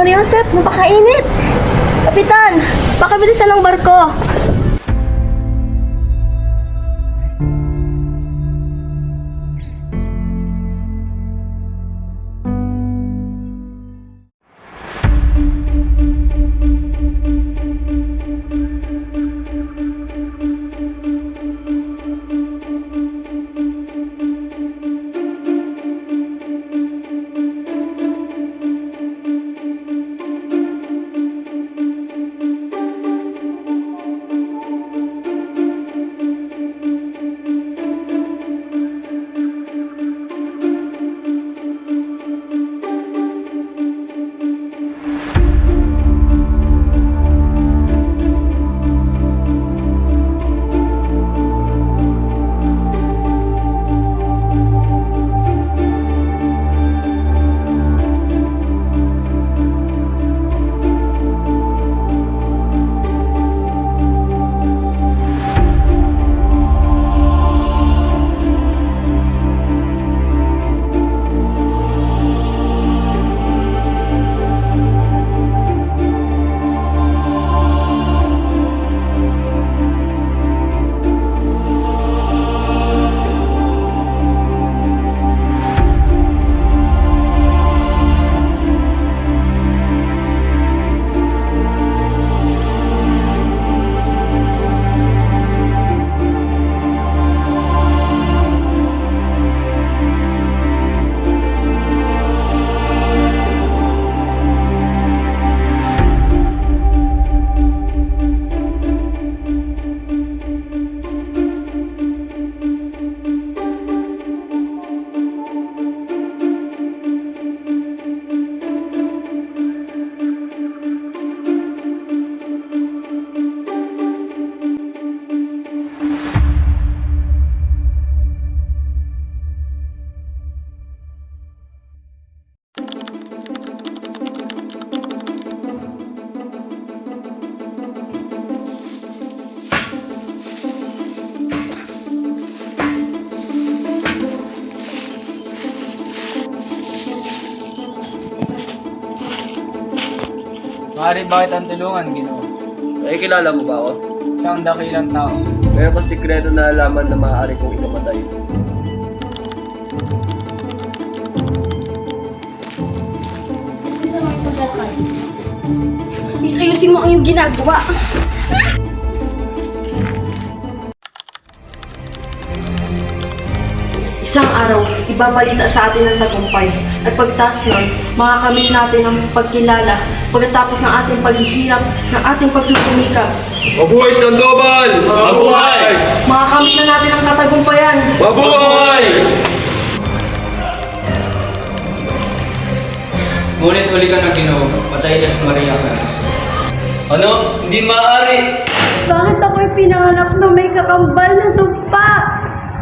Maria Joseph, napakainit! Kapitan, pakabilisan ng barko! Maaari bakit ang tulungan, Ginoo? Ay, kilala mo ba ako? Siya ang dakilang tao. Meron kang sikreto na alaman na maaari kong ikamatay. Isa lang yung paglalakad. Isayusin mo ang iyong ginagawa! Isang araw, ibabalita sa atin ang tagumpay. At pagtas nun, makakamit natin ang pagkilala pagkatapos ng ating paghihirap, ng ating pagsusumikap. Mabuhay, Sandoval! Mabuhay! Makakamit na natin ang katagumpayan. Mabuhay! Ngunit huli ka na, Ginoo. Patay na si Maria Joseph. Ano? Hindi maaari! Bakit ako'y pinanganak na may kakambal na sumpa?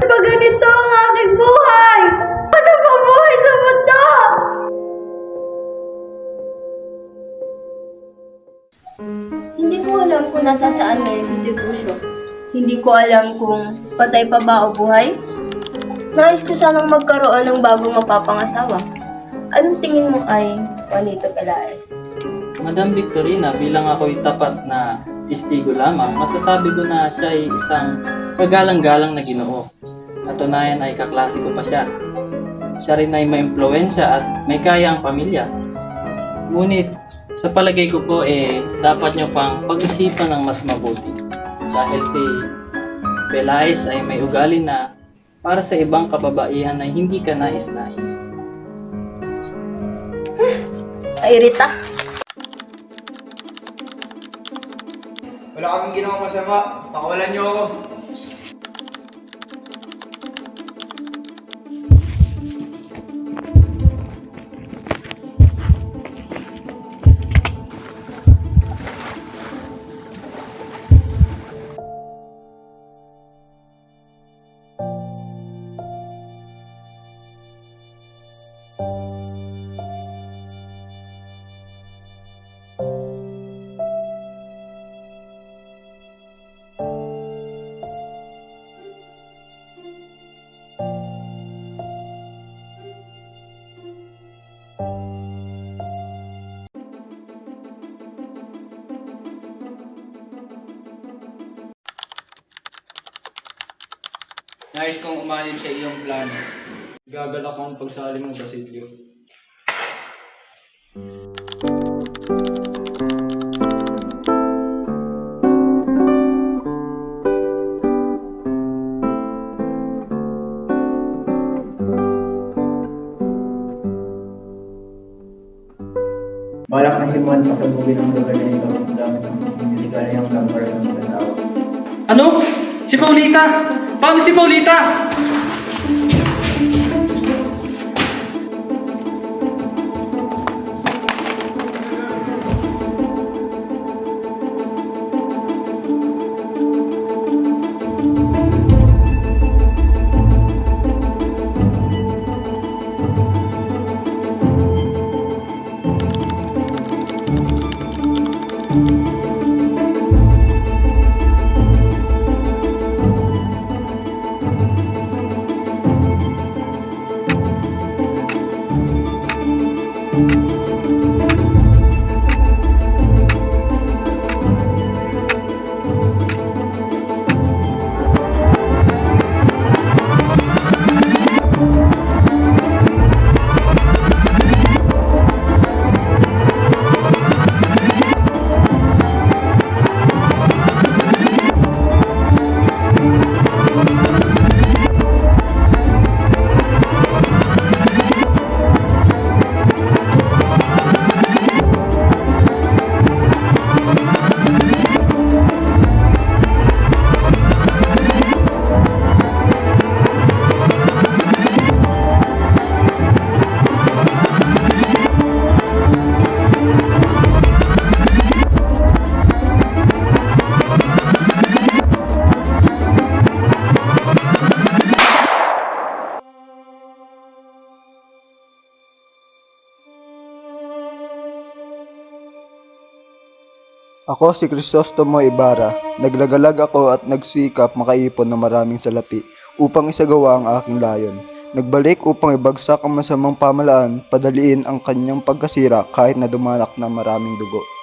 Ba ganito ang aking buhay? Ano mabuhay sa mundo? Hindi ko alam kung nasasaan ngayon si Tiburcio. Hindi ko alam kung patay pa ba o buhay. Nais ko sanang magkaroon ng bagong mapapangasawa. Anong tingin mo kay Juanito Pelaez? Madam Victorina, bilang ako'y tapat na testigo lamang, masasabi ko na siya ay isang kagalang-galang na Ginoo. At tunayan ay kaklase ko pa siya. Siya rin ay maimpluwensya at may kaya ang pamilya. Ngunit, sa palagay ko po dapat nyo pang pag-isipan ng mas mabuti. Dahil si Pelaez ay may ugali na para sa ibang kababaihan na hindi ka nais-nais. Ay, Rita. Wala kaming ginawang masama. Pakawalan niyo ako. Nais kong umanib sa iyong plano. Gagalak ang pagsali mo, Basilio. Balak na si Juan pasabugin ang lugar na ito gamit ang niligalayang number ng mga tao. Ano? Si Paulita! Paano si Paulita? Ako si Crisostomo Ibarra. Naglagalag ako at nagsikap makaipon ng maraming salapi upang isagawa ang aking layon. Nagbalik upang ibagsak ang masamang pamalaan, padaliin ang kanyang pagkasira kahit na dumalak ng maraming dugo.